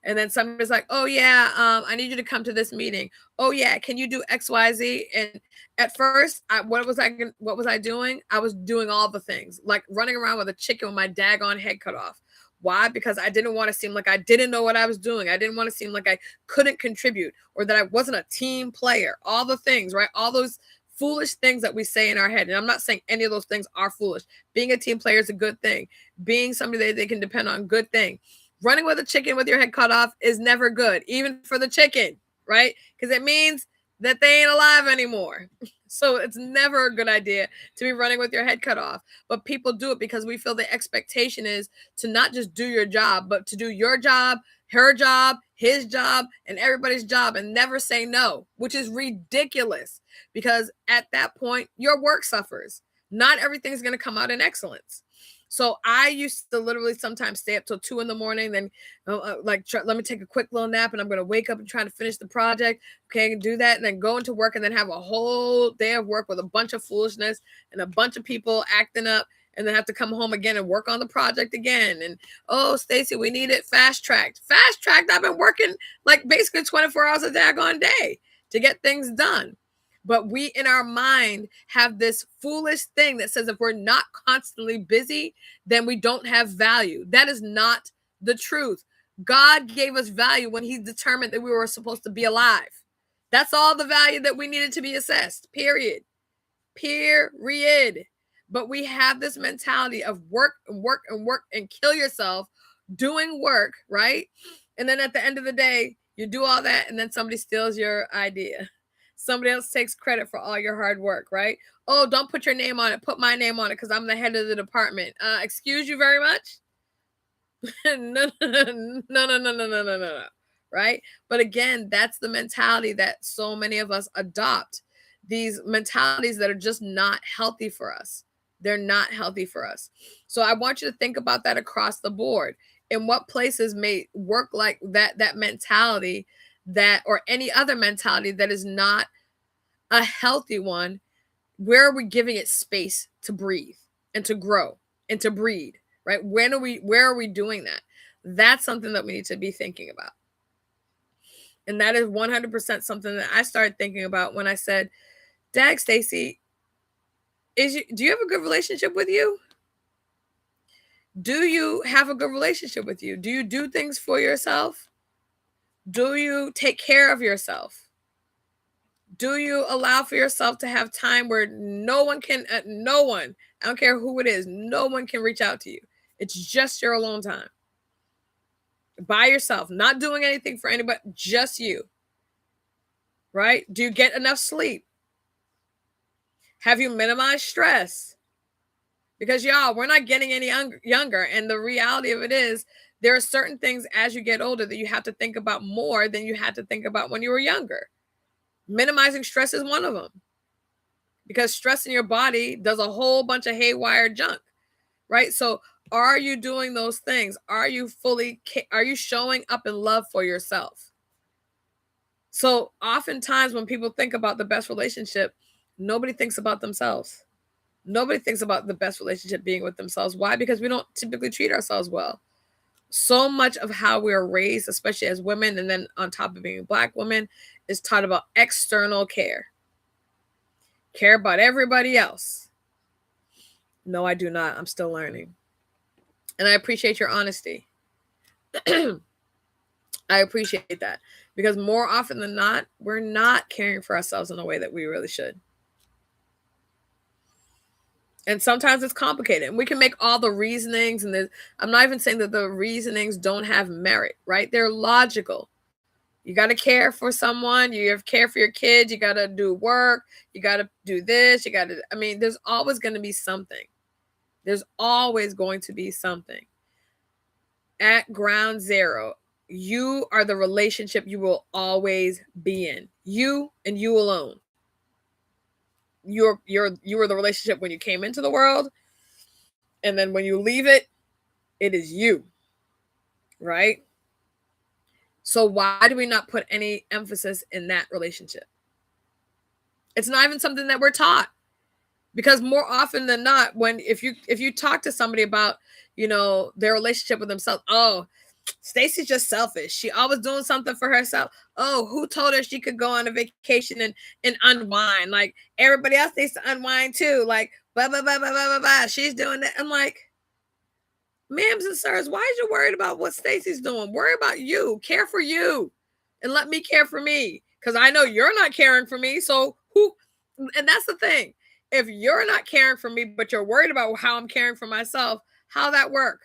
And then somebody's like, oh, yeah, I need you to come to this meeting. Oh, yeah, can you do XYZ? And at first, what was I doing? I was doing all the things, like running around with a chicken with my daggone head cut off. Why? Because I didn't want to seem like I didn't know what I was doing. I didn't want to seem like I couldn't contribute, or that I wasn't a team player. All the things, right? All those foolish things that we say in our head. And I'm not saying any of those things are foolish. Being a team player is a good thing. Being somebody that they can depend on, good thing. Running with a chicken with your head cut off is never good, even for the chicken, right? Because it means that they ain't alive anymore. So it's never a good idea to be running with your head cut off. But people do it because we feel the expectation is to not just do your job, but to do your job, her job, his job, and everybody's job, and never say no, which is ridiculous, because at that point, your work suffers. Not everything's going to come out in excellence. So I used to literally sometimes stay up till 2 a.m, then let me take a quick little nap, and I'm going to wake up and try to finish the project. Okay, do that, and then go into work, and then have a whole day of work with a bunch of foolishness and a bunch of people acting up, and then have to come home again and work on the project again. And, oh, Stacy, we need it fast-tracked. Fast-tracked? I've been working like basically 24 hours a daggone day to get things done. But we in our mind have this foolish thing that says if we're not constantly busy, then we don't have value. That is not the truth. God gave us value when he determined that we were supposed to be alive. That's all the value that we needed to be assessed, period. Period. But we have this mentality of work and work and work and kill yourself doing work, right? And then at the end of the day, you do all that and then somebody steals your idea. Somebody else takes credit for all your hard work, right? Oh, don't put your name on it. Put my name on it because I'm the head of the department. Excuse you very much? No. Right? But again, that's the mentality that so many of us adopt. These mentalities that are just not healthy for us. They're not healthy for us. So I want you to think about that across the board. In what places may work like that mentality, that or any other mentality that is not a healthy one? Where are we giving it space to breathe and to grow and to breed, right? Where are we doing that? That's something that we need to be thinking about. And that is 100% something that I started thinking about when I said, Dag, Stacy, do you have a good relationship with you? Do you have a good relationship with you? Do you do things for yourself? Do you take care of yourself? Do you allow for yourself to have time where no one, I don't care who it is, no one can reach out to you? It's just your alone time. By yourself, not doing anything for anybody, just you. Right? Do you get enough sleep? Have you minimized stress? Because y'all, we're not getting any younger. And the reality of it is, there are certain things as you get older that you have to think about more than you had to think about when you were younger. Minimizing stress is one of them. Because stress in your body does a whole bunch of haywire junk, right? So are you doing those things? Are you showing up in love for yourself? So oftentimes when people think about the best relationship, nobody thinks about themselves. Nobody thinks about the best relationship being with themselves. Why? Because we don't typically treat ourselves well. So much of how we're raised, especially as women, and then on top of being Black women, is taught about external care. Care about everybody else. No, I do not. I'm still learning. And I appreciate your honesty. I appreciate that. Because more often than not, we're not caring for ourselves in a way that we really should. And sometimes it's complicated. And we can make all the reasonings, and I'm not even saying that the reasonings don't have merit, right? They're logical. You got to care for someone. You have to care for your kids. You got to do work. You got to do this. There's always going to be something. There's always going to be something. At ground zero, you are the relationship you will always be in. You and you alone. You were the relationship when you came into the world, and then when you leave it, it is you, right? So why do we not put any emphasis in that relationship? It's not even something that we're taught, because more often than not, if you talk to somebody about their relationship with themselves, oh, Stacy's just selfish. She always doing something for herself. Oh, who told her she could go on a vacation and unwind? Like, everybody else needs to unwind too. Like, blah, blah, blah, blah, blah, blah, blah. She's doing that. I'm like, ma'ams and sirs, why is you worried about what Stacy's doing? Worry about you. Care for you. And let me care for me. Because I know you're not caring for me. So and that's the thing. If you're not caring for me, but you're worried about how I'm caring for myself, how'd that work?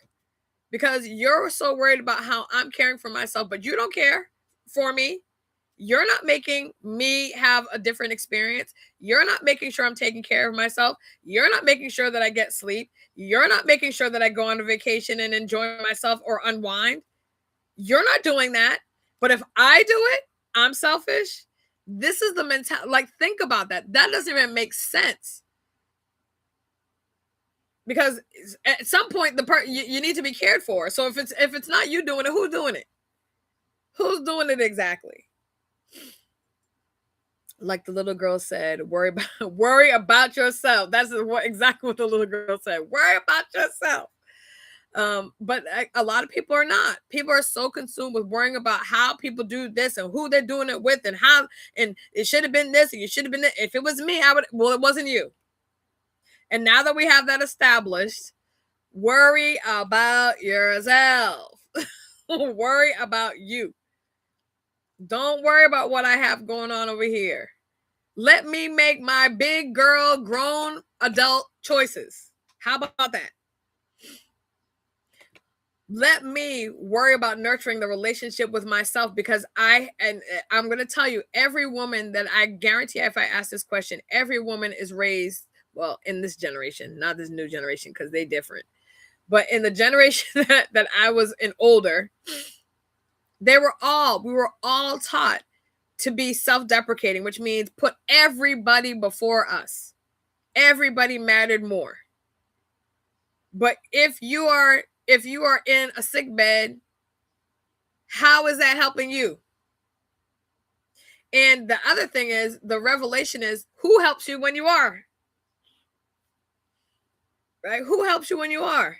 Because you're so worried about how I'm caring for myself, but you don't care for me. You're not making me have a different experience. You're not making sure I'm taking care of myself. You're not making sure that I get sleep. You're not making sure that I go on a vacation and enjoy myself or unwind. You're not doing that. But if I do it, I'm selfish. This is the mentality. Like, think about that. That doesn't even make sense. Because at some point, you need to be cared for. So if it's not you doing it, who's doing it? Who's doing it exactly? Like the little girl said, worry about yourself. That's exactly what the little girl said. Worry about yourself. But a lot of people are not. People are so consumed with worrying about how people do this and who they're doing it with, and how, and it should have been this, and you should have been that. If it was me, I would. Well, it wasn't you. And now that we have that established, worry about yourself. Worry about you. Don't worry about what I have going on over here. Let me make my big girl, grown adult choices. How about that? Let me worry about nurturing the relationship with myself, because I'm going to tell you, every woman that I guarantee, if I ask this question, every woman is raised, well, in this generation, not this new generation, because they're different. But in the generation that I was in older, we were all taught to be self-deprecating, which means put everybody before us. Everybody mattered more. But if you are in a sick bed, how is that helping you? And the other thing is, the revelation is, who helps you when you are? Right? Who helps you when you are?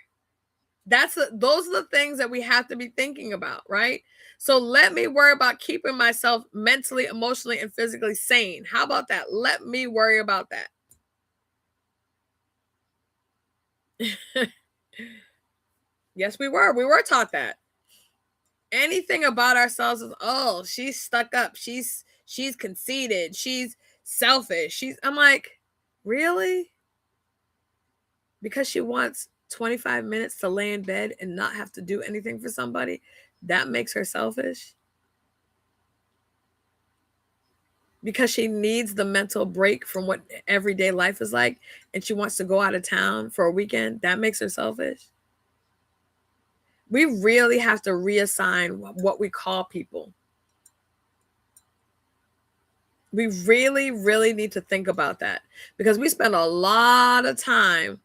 Those are the things that we have to be thinking about, right? So let me worry about keeping myself mentally, emotionally, and physically sane. How about that? Let me worry about that. Yes, we were. We were taught that. Anything about ourselves is, oh, she's stuck up. She's conceited. She's selfish. I'm like, really? Because she wants 25 minutes to lay in bed and not have to do anything for somebody, that makes her selfish? Because she needs the mental break from what everyday life is like, and she wants to go out of town for a weekend, that makes her selfish? We really have to reassign what we call people. We really, really need to think about that, because we spend a lot of time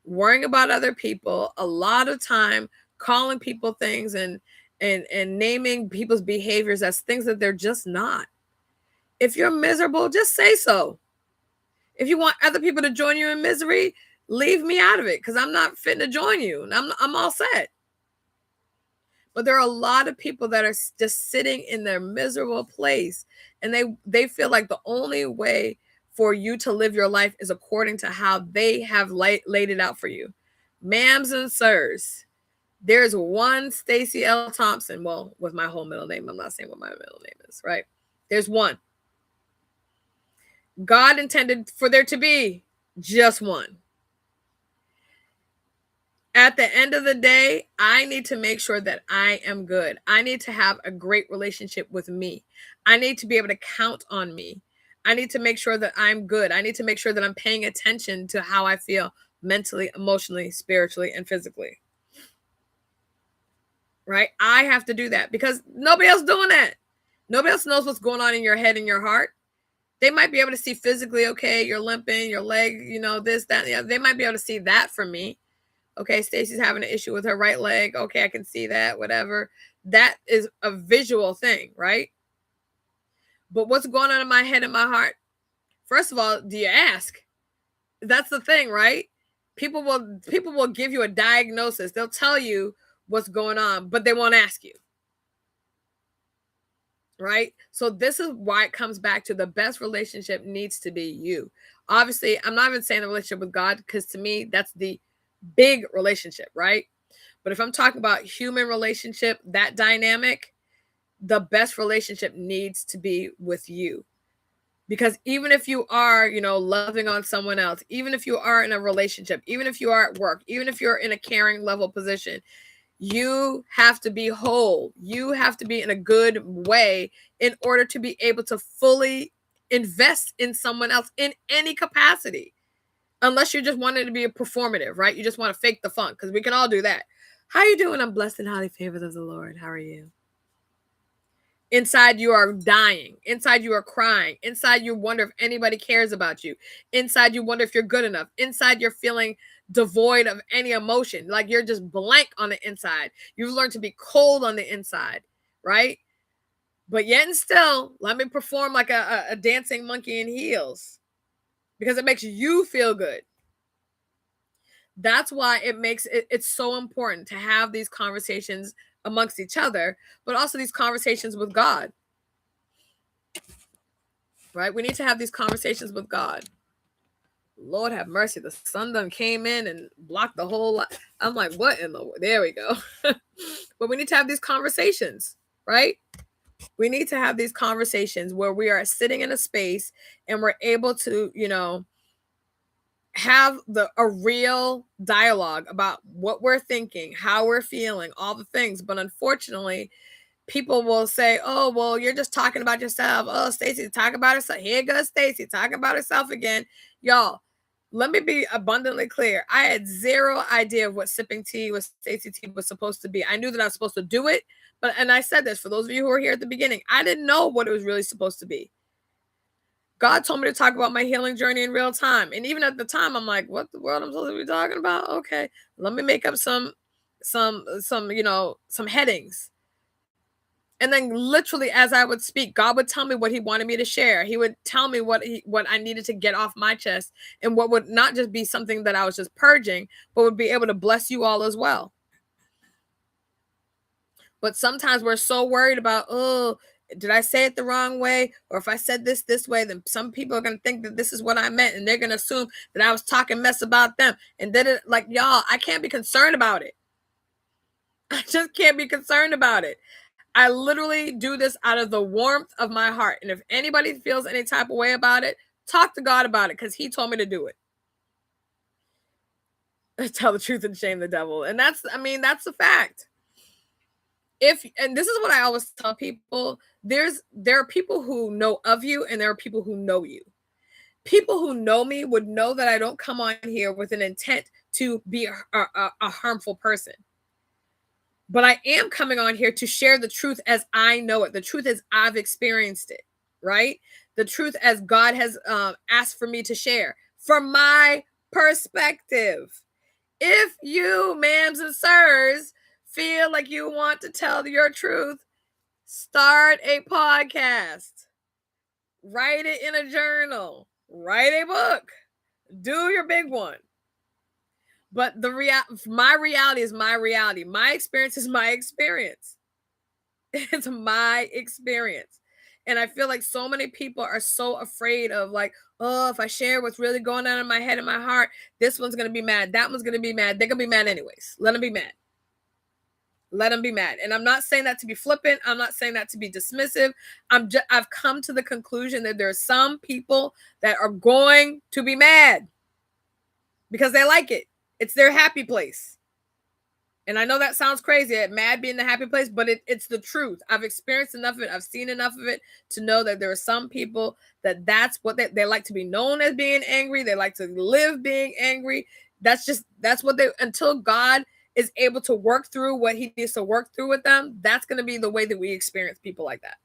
worrying about other people, a lot of time calling people things and naming people's behaviors as things that they're just not. If you're miserable, just say so. If you want other people to join you in misery, leave me out of it, because I'm not fitting to join you. And I'm all set. But there are a lot of people that are just sitting in their miserable place, and they feel like the only way for you to live your life is according to how they have laid it out for you. Ma'ams and sirs, there's one Stacey L. Thompson. Well, with my whole middle name, I'm not saying what my middle name is, right? There's one. God intended for there to be just one. At the end of the day, I need to make sure that I am good. I need to have a great relationship with me. I need to be able to count on me. I need to make sure that I'm good. I need to make sure that I'm paying attention to how I feel mentally, emotionally, spiritually, and physically. Right? I have to do that, because nobody else doing that. Nobody else knows what's going on in your head and your heart. They might be able to see physically, okay, you're limping, your leg, this, that, and the other. They might be able to see that from me. Okay, Stacey's having an issue with her right leg. Okay, I can see that, whatever. That is a visual thing, right? But what's going on in my head and my heart? First of all, do you ask? That's the thing, right? People will give you a diagnosis. They'll tell you what's going on, but they won't ask you. Right? So this is why it comes back to the best relationship needs to be you. Obviously, I'm not even saying the relationship with God, because to me, that's the big relationship, right? But if I'm talking about human relationship, that dynamic, the best relationship needs to be with you. Because even if you are, loving on someone else, even if you are in a relationship, even if you are at work, even if you're in a caring level position, you have to be whole. You have to be in a good way in order to be able to fully invest in someone else in any capacity. Unless you just wanted to be a performative, right? You just want to fake the funk, because we can all do that. How you doing? I'm blessed and highly favored of the Lord. How are you? Inside you are dying. Inside you are crying. Inside you wonder if anybody cares about you. Inside you wonder if you're good enough. Inside you're feeling devoid of any emotion. Like you're just blank on the inside. You've learned to be cold on the inside, right? But yet and still, let me perform like a dancing monkey in heels, because it makes you feel good. That's why it's so important to have these conversations amongst each other, but also these conversations with God. Right? We need to have these conversations with God. Lord have mercy. The sun done came in and blocked the whole lot. I'm like, what in the... There we go. But we need to have these conversations, right? We need to have these conversations where we are sitting in a space and we're able to, have a real dialogue about what we're thinking, how we're feeling, all the things. But unfortunately, people will say, oh, well, you're just talking about yourself. Oh, Stacey, talk about herself. Here goes Stacey talking about herself again. Y'all, let me be abundantly clear. I had zero idea of what sipping tea with Stacey T was supposed to be. I knew that I was supposed to do it, and I said this for those of you who are here at the beginning, I didn't know what it was really supposed to be. God told me to talk about my healing journey in real time. And even at the time, I'm like, what the world I'm supposed to be talking about? Okay, let me make up some headings. And then literally as I would speak, God would tell me what he wanted me to share. He would tell me what I needed to get off my chest, and what would not just be something that I was just purging, but would be able to bless you all as well. But sometimes we're so worried about, oh, did I say it the wrong way? Or if I said this way, then some people are going to think that this is what I meant, and they're going to assume that I was talking mess about them. And then like, y'all, I can't be concerned about it. I just can't be concerned about it. I literally do this out of the warmth of my heart. And if anybody feels any type of way about it, talk to God about it, because he told me to do it. Tell the truth and shame the devil. And that's the fact. And this is what I always tell people, there are people who know of you and there are people who know you. People who know me would know that I don't come on here with an intent to be a harmful person. But I am coming on here to share the truth as I know it. The truth as I've experienced it, right? The truth as God has asked for me to share from my perspective. If you, ma'ams and sirs, feel like you want to tell your truth, start a podcast, write it in a journal, write a book, do your big one. But my reality is my reality. My experience is my experience. It's my experience. And I feel like so many people are so afraid of, like, oh, if I share what's really going on in my head and my heart, this one's going to be mad. That one's going to be mad. They're going to be mad anyways. Let them be mad. Let them be mad. And I'm not saying that to be flippant. I'm not saying that to be dismissive. I've come to the conclusion that there are some people that are going to be mad because they like it. It's their happy place. And I know that sounds crazy, mad being the happy place, but it's the truth. I've experienced enough of it. I've seen enough of it to know that there are some people that's what they like to be known as being angry. They like to live being angry. That's what until God is able to work through what he needs to work through with them, that's going to be the way that we experience people like that.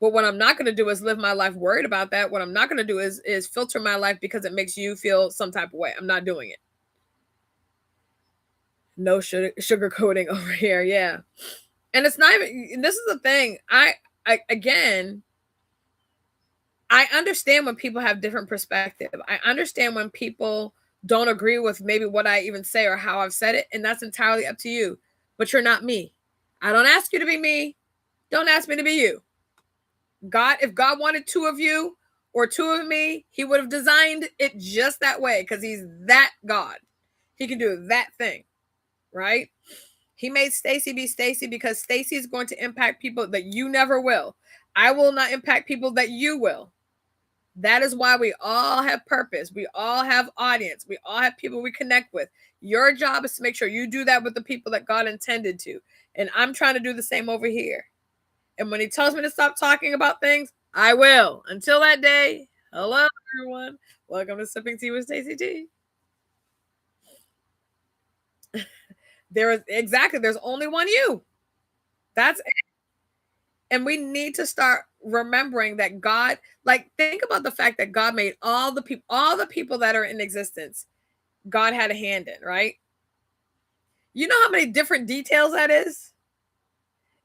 But what I'm not going to do is live my life worried about that. What I'm not going to do is filter my life because it makes you feel some type of way. I'm not doing it. No sugar coating over here. Yeah. And it's not even, this is the thing. I understand when people have different perspective. I understand when people don't agree with maybe what I even say or how I've said it. And that's entirely up to you. But you're not me. I don't ask you to be me. Don't ask me to be you. If God wanted two of you or two of me, he would have designed it just that way, because he's that God. He can do that thing, right? He made Stacy be Stacy because Stacy is going to impact people that you never will. I will not impact people that you will. That is why we all have purpose. We all have audience. We all have people we connect with. Your job is to make sure you do that with the people that God intended to. And I'm trying to do the same over here. And when he tells me to stop talking about things, I will. Until that day, hello, everyone. Welcome to Sipping Tea with Stacey T. There's only one you. That's it. And we need to start remembering that God, like, think about the fact that God made all the people that are in existence. God had a hand in, right? You know how many different details that is?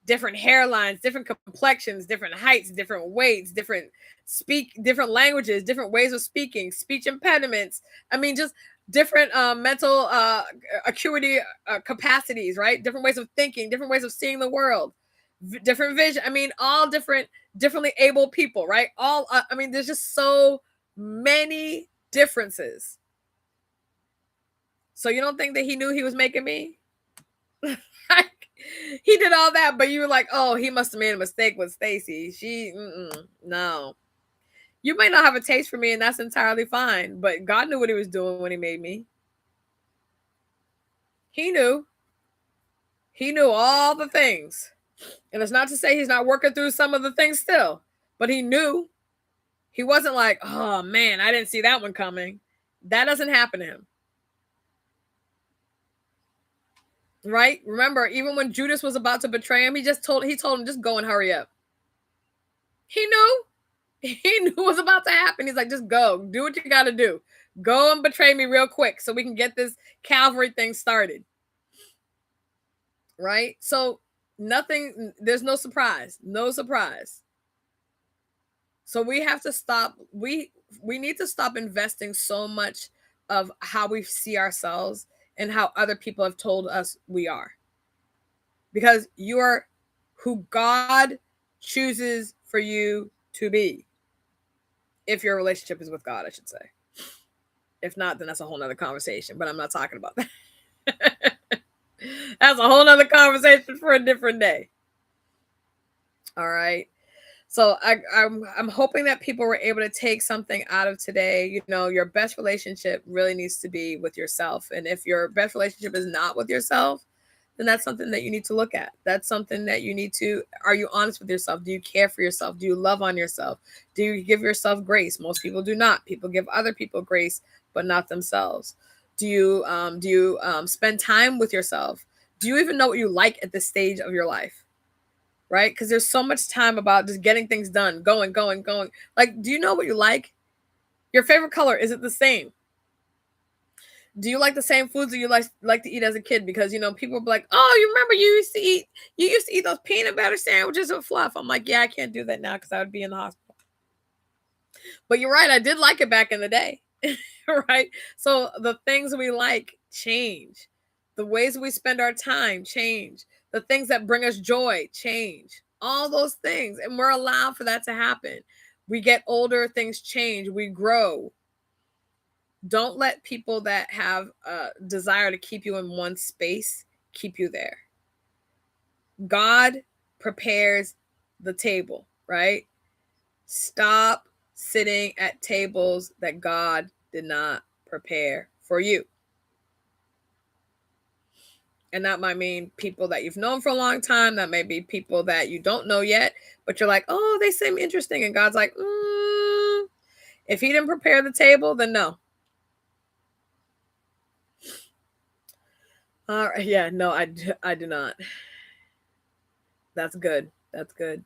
Different hairlines, different complexions, different heights, different weights, different languages, different ways of speaking, speech impediments. I mean, just different mental acuity capacities, right? Different ways of thinking, different ways of seeing the world, different vision. I mean, all differently able people, right? There's just so many differences. So you don't think that he knew he was making me? He did all that, but you were like, oh, he must have made a mistake with Stacy. No. You might not have a taste for me, and that's entirely fine, but God knew what he was doing when he made me. He knew. He knew all the things. And it's not to say he's not working through some of the things still, but he knew. He wasn't like, oh, man, I didn't see that one coming. That doesn't happen to him. Right? Remember, even when Judas was about to betray him, he told him, just go and hurry up. He knew. He knew what was about to happen. He's like, just go. Do what you got to do. Go and betray me real quick so we can get this Calvary thing started. Right? So there's no surprise. No surprise. So we have to stop. We need to stop investing so much of how we see ourselves and how other people have told us we are. Because you are who God chooses for you to be. If your relationship is with God, I should say. If not, then that's a whole nother conversation, but I'm not talking about that. That's a whole nother conversation for a different day. All right. So I'm hoping that people were able to take something out of today. You know, your best relationship really needs to be with yourself. And if your best relationship is not with yourself, then that's something that you need to look at. That's something that you need to, are you honest with yourself? Do you care for yourself? Do you love on yourself? Do you give yourself grace? Most people do not. People give other people grace, but not themselves. Do you spend time with yourself? Do you even know what you like at this stage of your life? Right? Because there's so much time about just getting things done, going. Like, do you know what you like? Your favorite color, is it the same? Do you like the same foods that you like to eat as a kid? Because, you know, people be like, oh, you remember you used to eat those peanut butter sandwiches with fluff. I'm like, yeah, I can't do that now because I would be in the hospital. But you're right, I did like it back in the day. Right? So the things we like change. The ways we spend our time change. The things that bring us joy change. All those things. And we're allowed for that to happen. We get older, things change, we grow. Don't let people that have a desire to keep you in one space keep you there. God prepares the table, right? Stop sitting at tables that God did not prepare for you. And that might mean people that you've known for a long time. That may be people that you don't know yet, but you're like, oh, they seem interesting. And God's like, if he didn't prepare the table, then no. Yeah, no, I do not. That's good. That's good.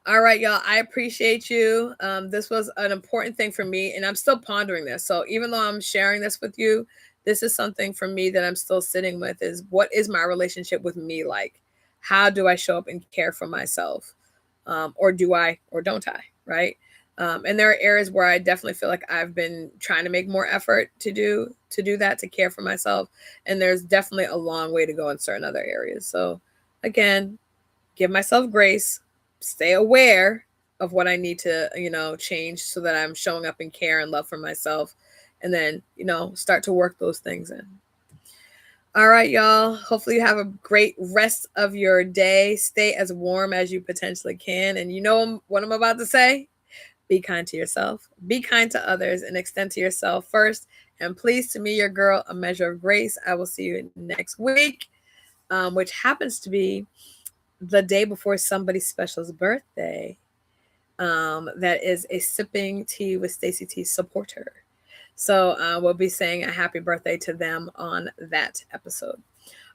All right, y'all. I appreciate you. This was an important thing for me, and I'm still pondering this. So even though I'm sharing this with you, this is something for me that I'm still sitting with is what is my relationship with me like? How do I show up and care for myself? Or do I or don't I? Right? And there are areas where I definitely feel like I've been trying to make more effort to do that, to care for myself. And there's definitely a long way to go in certain other areas. So again, give myself grace, stay aware of what I need to, change so that I'm showing up in care and love for myself. And then, start to work those things in. All right, y'all. Hopefully you have a great rest of your day. Stay as warm as you potentially can. And you know what I'm about to say? Be kind to yourself, be kind to others, and extend to yourself first. And please, to me, your girl, a measure of grace. I will see you next week, which happens to be the day before somebody special's birthday. That is a Sipping Tea with Stacey T supporter. So we'll be saying a happy birthday to them on that episode.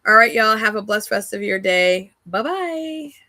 All right, y'all. Have a blessed rest of your day. Bye-bye.